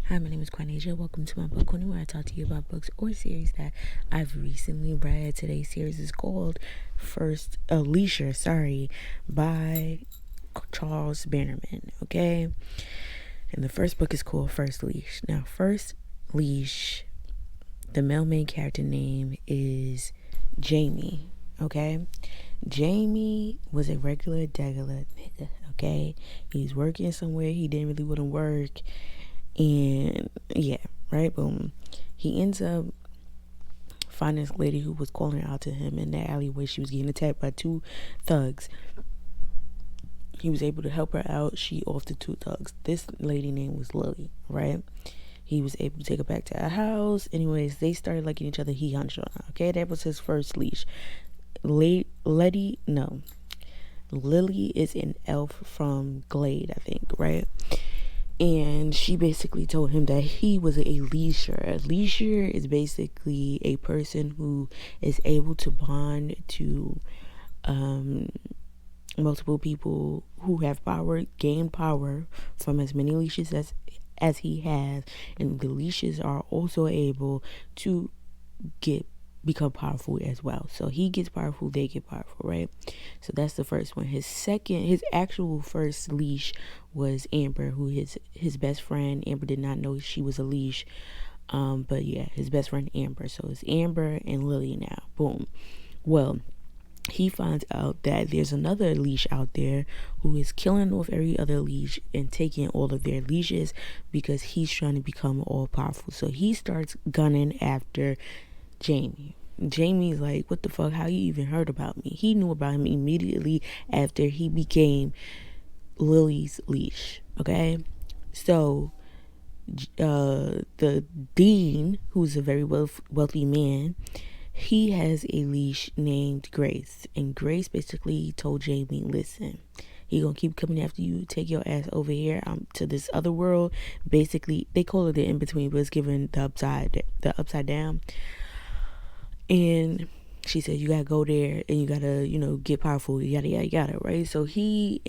Hi, my name is Queads. Welcome to my book corner where I talk to you about books or series that I've recently read. Today's series is called Leasher, by Charles Bannerman. Okay, and the first book is called First Leash. Now, First Leash, the male main character name is Jamie. Okay, Jamie was a regular degular nigga. Okay, he's working somewhere he didn't really want to work. And yeah, right, boom. He ends up finding this lady who was calling out to him in the alleyway. She was getting attacked by two thugs. He was able to help her out. She off the two thugs. This lady name was Lily, right? He was able to take her back to her house. Anyways, they started liking each other. He hunched on her. Okay, that was his first leash. Lily is an elf from Glade, I think, right? And she basically told him that he was a leasher. A leasher is basically a person who is able to bond to multiple people who have power, gain power from as many leashes as he has. And the leashes are also able to become powerful as well. So he gets powerful, they get powerful, right? So that's the first one. His actual first leash was Amber, who his best friend. Amber did not know she was a leash, but yeah, his best friend Amber. So it's Amber and Lily now. Boom. Well, he finds out that there's another leash out there who is killing off every other leash and taking all of their leashes because he's trying to become all powerful. So he starts gunning after Jamie. Jamie's like, what the fuck? How you even heard about me? He knew about him immediately after he became Lily's leash. Okay, so the dean, who's a very wealthy man, he has a leash named Grace, and Grace basically told Jamie, listen, he gonna keep coming after you. Take your ass over here to this other world. Basically, they call it the in between, but it's given the upside down. And she said, you gotta go there and you gotta, get powerful, yada, yada, yada, right? So he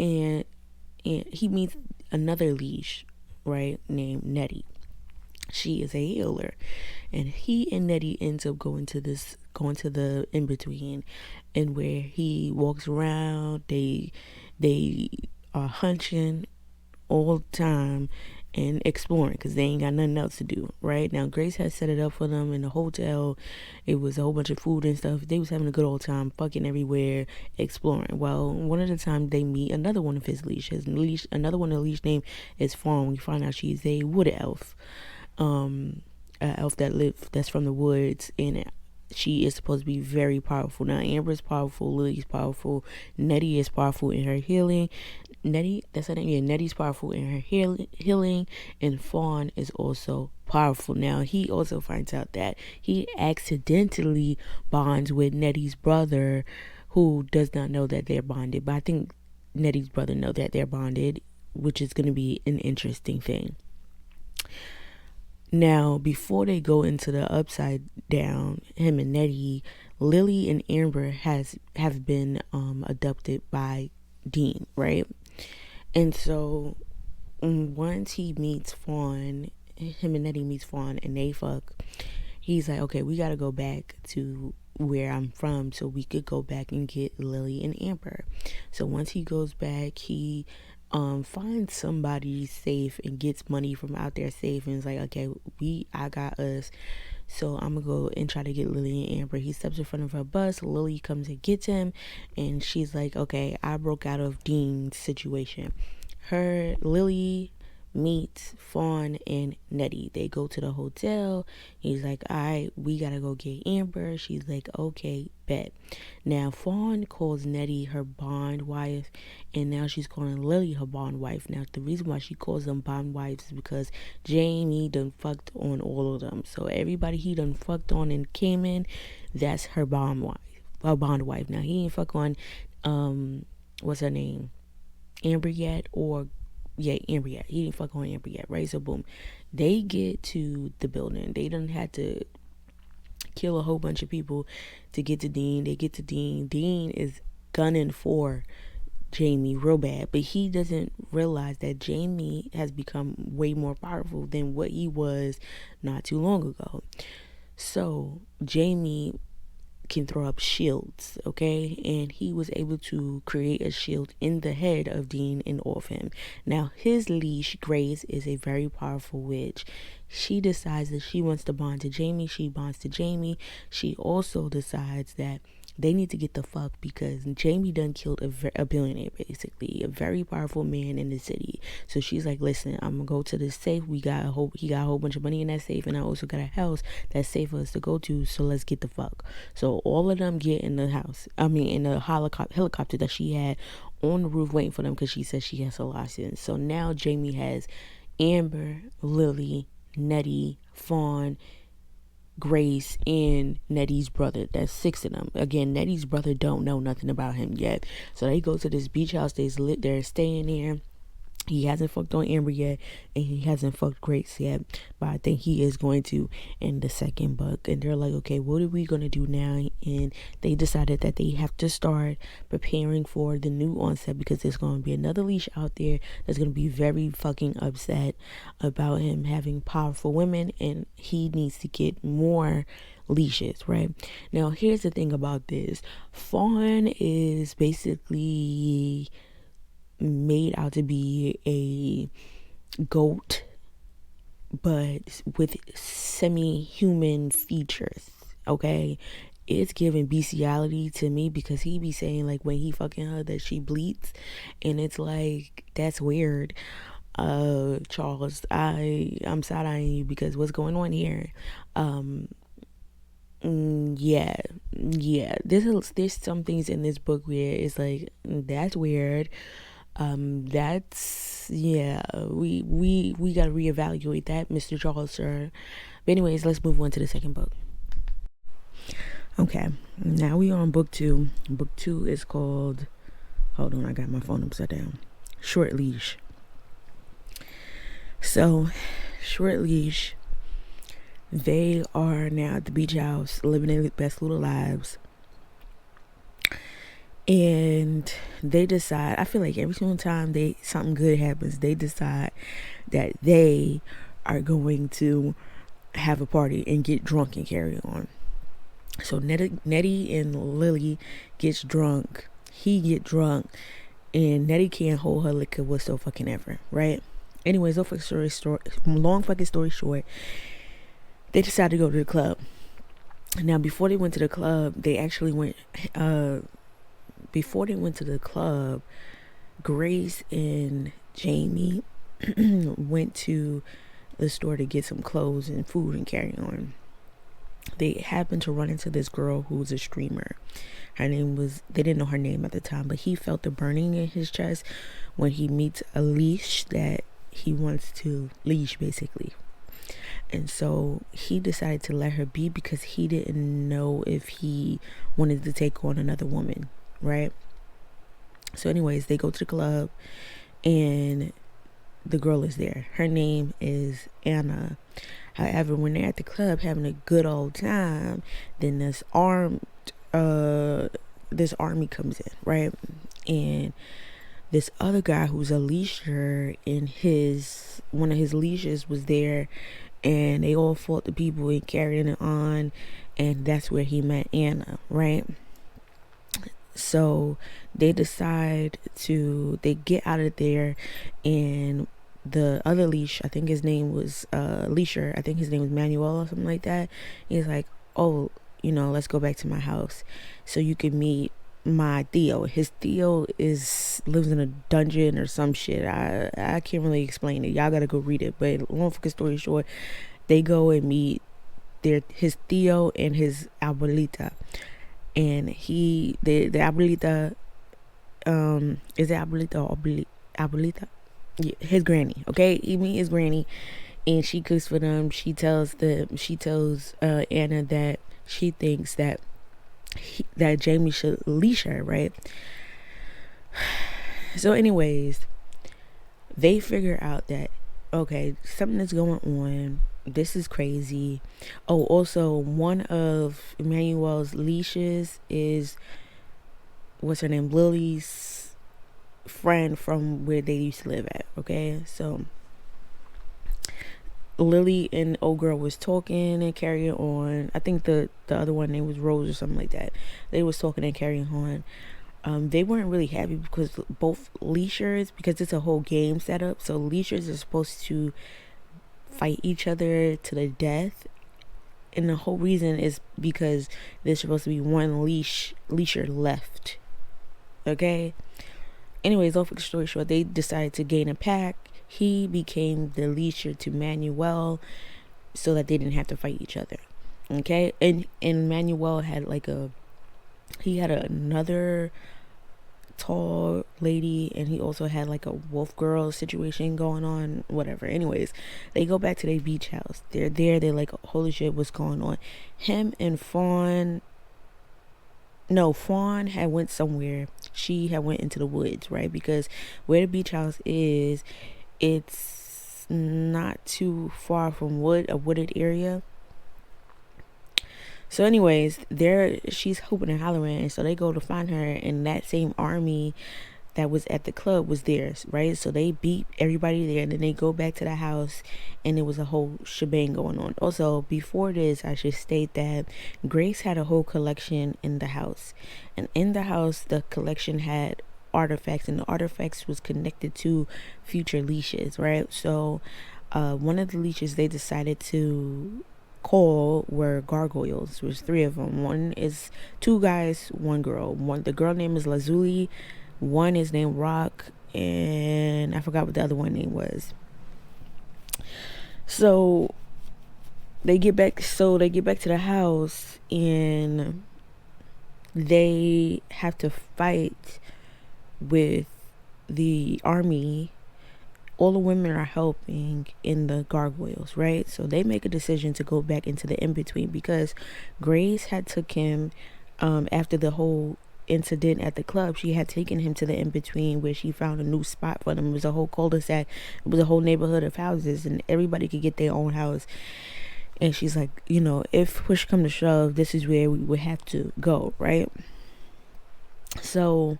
meets another leash, right, named Nettie. She is a healer. And he and Nettie ends up going to the in-between, and where he walks around, they are hunching all the time and exploring because they ain't got nothing else to do. Right now, Grace had set it up for them in the hotel. It was a whole bunch of food and stuff. They was having a good old time, fucking everywhere, exploring. Well, one of the times they meet another one of his leash. Another one of the leash name is Fawn. We find out she's a wood elf, an elf that's from the woods, and she is supposed to be very powerful. Now, Amber's powerful, Lily's powerful, Nettie is powerful in her healing. Nettie, that's her name. Yeah, Nettie's powerful in her healing, and Fawn is also powerful. Now, he also finds out that he accidentally bonds with Nettie's brother, who does not know that they're bonded. But I think Nettie's brother know that they're bonded, which is going to be an interesting thing. Now, before they go into the upside down, him and Nettie, Lily and Amber have been abducted by Dean, right? And so once he meets Fawn, him and Nettie meets Fawn and they fuck, he's like, okay, we gotta go back to where I'm from so we could go back and get Lily and Amber. So once he goes back, he finds somebody's safe and gets money from out their safe and is like, okay, I got us. So I'm gonna go and try to get Lily and Amber. He steps in front of her bus. Lily comes and gets him, and she's like, okay, I broke out of Dean's situation. Lily meets Fawn and Nettie. They go to the hotel. He's like, all right, we gotta go get Amber. She's like, okay, bet. Now Fawn calls Nettie her bond wife, and now she's calling Lily her bond wife. Now the reason why she calls them bond wives is because Jamie done fucked on all of them. So everybody he done fucked on and came in, that's her bond wife. Now he ain't fuck on what's her name, Amber yet, Amber yet. He didn't fuck on Amber yet, right? So boom, they get to the building. They done had to kill a whole bunch of people to get to Dean. They get to Dean. Dean is gunning for Jamie real bad, but he doesn't realize that Jamie has become way more powerful than what he was not too long ago. So Jamie can throw up shields, okay? And he was able to create a shield in the head of Dean and off him. Now, his leash, Grace, is a very powerful witch. She decides that she wants to bond to Jamie. She bonds to Jamie. She also decides that they need to get the fuck because Jamie done killed a billionaire, basically a very powerful man in the city. So she's like, listen, I'm gonna go to this safe. He got a whole bunch of money in that safe, and I also got a house that's safe for us to go to. So let's get the fuck. So all of them get in the house. In the helicopter that she had on the roof waiting for them because she says she has a license. So now Jamie has Amber, Lily, Nettie, Fawn, Grace, and Nettie's brother. That's 6 of them. Again, Nettie's brother don't know nothing about him yet. So they go to this beach house. They're staying there. He hasn't fucked on Amber yet, and he hasn't fucked Grace yet, but I think he is going to in the second book. And they're like, okay, what are we going to do now? And they decided that they have to start preparing for the new onset because there's going to be another leash out there that's going to be very fucking upset about him having powerful women, and he needs to get more leashes, right? Now, here's the thing about this. Fawn is basically made out to be a goat, but with semi-human features, okay? It's giving bestiality to me because he be saying like when he fucking her that she bleeds, and it's like, that's weird. Charles, I'm side-eyeing you because what's going on here? Yeah, there's some things in this book where it's like, that's weird. That's, yeah, we gotta reevaluate that, Mr. Charles, sir. But anyways, let's move on to the second book. Okay, now we on book 2. Book 2 is called, hold on, I got my phone upside down, Short Leash. So Short Leash, they are now at the beach house living their best little lives. And they decide, I feel like every single time something good happens, they decide that they are going to have a party and get drunk and carry on. So Nettie and Lily gets drunk. He get drunk, and Nettie can't hold her liquor whatsoever, right? Anyways, long fucking story short, they decide to go to the club. Now, before they went to the club, Grace and Jamie went to the store to get some clothes and food and carry on. They happened to run into this girl who was a streamer. They didn't know her name at the time, but he felt the burning in his chest when he meets a leash that he wants to leash, basically. And so he decided to let her be because he didn't know if he wanted to take on another woman, right? So anyways, they go to the club and the girl is there. Her name is Anna. However, when they're at the club having a good old time, then this army comes in, right? And this other guy who's a leasher, and one of his leashes was there, and they all fought the people and carried it on, and that's where he met Anna, right? So they decide they get out of there, and the other leash, I think his name was Leasher, I think his name was Manuel or something like that. He's like, oh, let's go back to my house so you can meet my Theo. His Theo lives in a dungeon or some shit. I can't really explain it. Y'all gotta go read it. But long story short, they go and meet his Theo and his abuelita. And the abuelita, is it abuelita or abuelita? Yeah, his granny. Okay, he meet his granny, and she cooks for them. She tells Anna that she thinks that Jamie should leash her, right? So anyways, they figure out that, okay, something is going on. This is crazy. Oh, also, one of Emmanuel's leashes is, what's her name, Lily's friend from where they used to live at. Okay, so Lily and old girl was talking and carrying on. I think the other one name was Rose or something like that. They was talking and carrying on. They weren't really happy because both Leashers, because it's a whole game setup, so Leashers are supposed to fight each other to the death, and the whole reason is because there's supposed to be one Leasher left. Okay. Anyways, long story short, they decided to gain a pack. He became the Leasher to Manuel, so that they didn't have to fight each other. Okay, and Manuel had another tall lady, and he also had like a wolf girl situation going on, whatever. Anyways, they go back to their beach house. They're there, they're like, holy shit, what's going on? Him and Fawn had went somewhere. She had went into the woods, right? Because where the beach house is, it's not too far from a wooded area. So anyways, she's hooping and hollering, and so they go to find her, and that same army that was at the club was theirs, right? So they beat everybody there, and then they go back to the house, and it was a whole shebang going on. Also, before this, I should state that Grace had a whole collection in the house, and in the house, the collection had artifacts, and the artifacts was connected to future leashes, right? So one of the leashes they decided to call were gargoyles. There was 3 of them. One is 2 guys, 1 girl. The girl name is Lazuli, one is named Rock, and I forgot what the other one name was. So they get back to the house, and they have to fight with the army. All the women are helping in the gargoyles, right? So they make a decision to go back into the in-between, because Grace had took him after the whole incident at the club. She had taken him to the in-between, where she found a new spot for them. It was a whole cul-de-sac. It was a whole neighborhood of houses, and everybody could get their own house. And she's like, if push come to shove, this is where we would have to go, right? So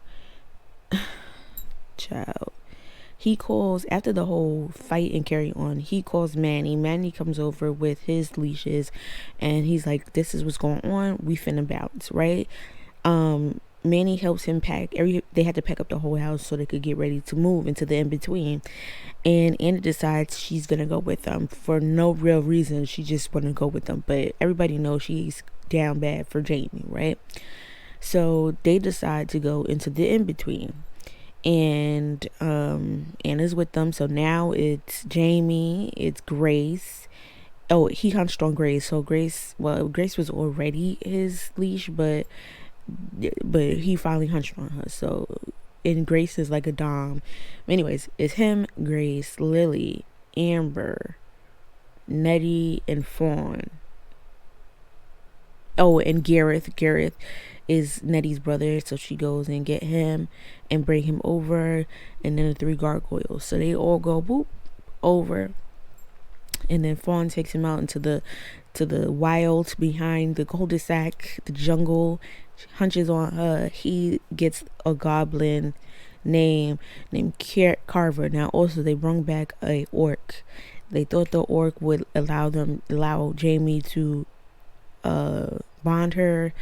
child, he calls, after the whole fight and carry on, he calls Manny. Manny comes over with his leashes, and he's like, this is what's going on, we finna bounce, right? Manny helps him pack. They had to pack up the whole house so they could get ready to move into the in-between. And Anna decides she's gonna go with them for no real reason. She just wanna go with them, but everybody knows she's down bad for Jamie, right? So they decide to go into the in-between, and Anna's with them. So now it's Jamie, it's Grace. Oh, he hunched on Grace. So Grace was already his leash, but he finally hunched on her. So, and Grace is like a dom. Anyways, it's him, Grace, Lily, Amber, Nettie, and Fawn. Oh, and Gareth is Nettie's brother, so she goes and get him and bring him over, and then the 3 gargoyles. So they all go boop over, and then Fawn takes him out into the wild behind the cul-de-sac, the jungle. Hunches on her. He gets a goblin named Carver. Now also they brought back a orc. They thought the orc would allow Jamie to bond her.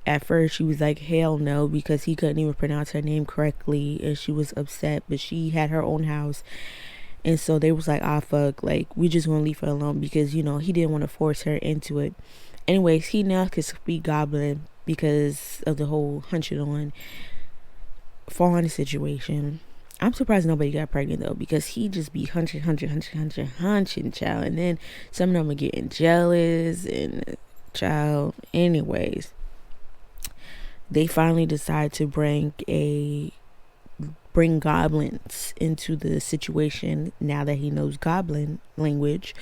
At first she was like, hell no, because he couldn't even pronounce her name correctly, and she was upset, but she had her own house. And so they was like, fuck, like, we just gonna leave her alone, because he didn't want to force her into it. Anyways, he now could speak goblin because of the whole hunching on Fawn situation. I'm surprised nobody got pregnant though, because he just be hunching, child, and then some of them are getting jealous and child. Anyways, they finally decide to bring goblins into the situation now that he knows goblin language.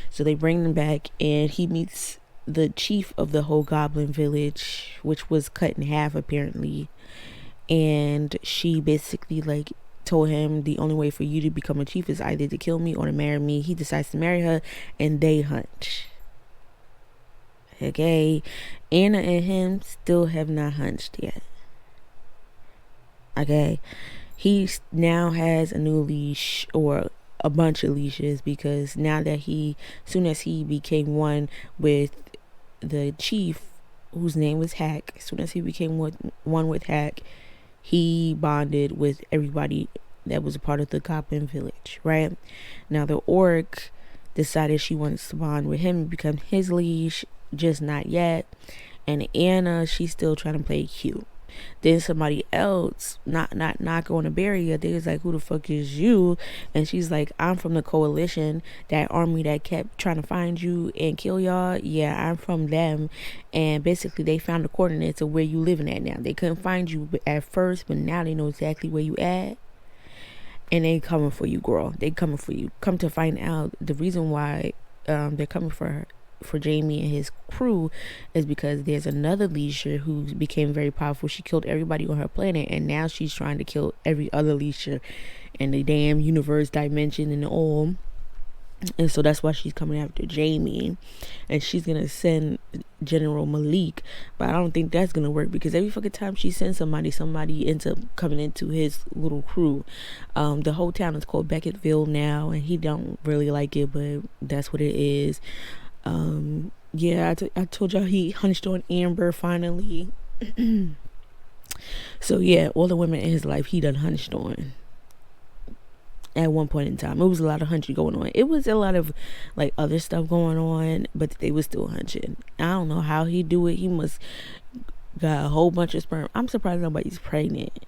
So they bring them back, and he meets the chief of the whole goblin village, which was cut in half apparently, and she basically like told him, the only way for you to become a chief is either to kill me or to marry me. He decides to marry her, and they hunch. Okay, Anna and him still have not hunched yet. Okay, he now has a new leash, or a bunch of leashes, because now that soon as he became one with the chief, whose name was Hack, as soon as he became one with Hack, he bonded with everybody that was a part of the Goblin village, right? Now the orc decided she wants to bond with him and become his leash, just not yet. And Anna, she's still trying to play cute. Then somebody else not going to bury her. They was like, who the fuck is you? And she's like, I'm from the coalition, that army that kept trying to find you and kill y'all. Yeah, I'm from them. And basically they found the coordinates of where you living at now. They couldn't find you at first, but now they know exactly where you at. And they coming for you, girl. They coming for you. Come to find out, the reason why they're coming for her, for Jamie and his crew, is because there's another Leasher who became very powerful. She killed everybody on her planet, and now she's trying to kill every other Leasher in the damn universe, dimension, and all. And so that's why she's coming after Jamie, and she's gonna send General Malik, but I don't think that's gonna work, because every fucking time she sends somebody ends up coming into his little crew. The whole town is called Becketville now, and he don't really like it, but that's what it is. Yeah, I told y'all he hunched on Amber finally. So yeah, all the women in his life he done hunched on at one point in time. It was a lot of hunching going on. It was a lot of like other stuff going on, but they was still hunching. I don't know how he do it. He must got a whole bunch of sperm. I'm surprised nobody's pregnant.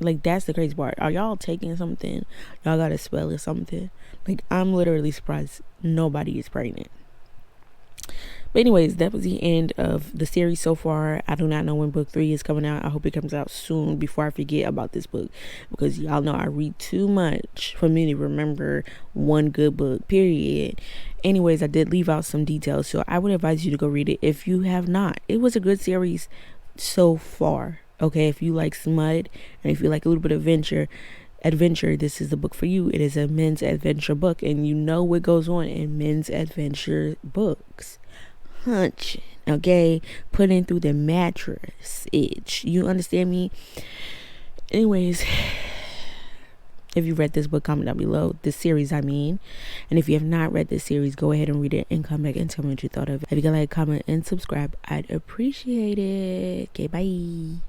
Like, that's the crazy part. Are y'all taking something? Y'all got a spell or something? Like, I'm literally surprised nobody is pregnant. But anyways, that was the end of the series so far. I do not know when book 3 is coming out. I hope it comes out soon before I forget about this book, because y'all know I read too much for me to remember one good book, period. Anyways, I did leave out some details, so I would advise you to go read it if you have not. It was a good series so far. Okay, if you like smut and if you like a little bit of adventure, this is the book for you. It is a men's adventure book, and you know what goes on in men's adventure books. Hunch, okay, putting through the mattress itch. You understand me? Anyways, if you read this book, comment down below. This series, I mean. And if you have not read this series, go ahead and read it and come back and tell me what you thought of it. If you can like, comment, and subscribe, I'd appreciate it. Okay, bye.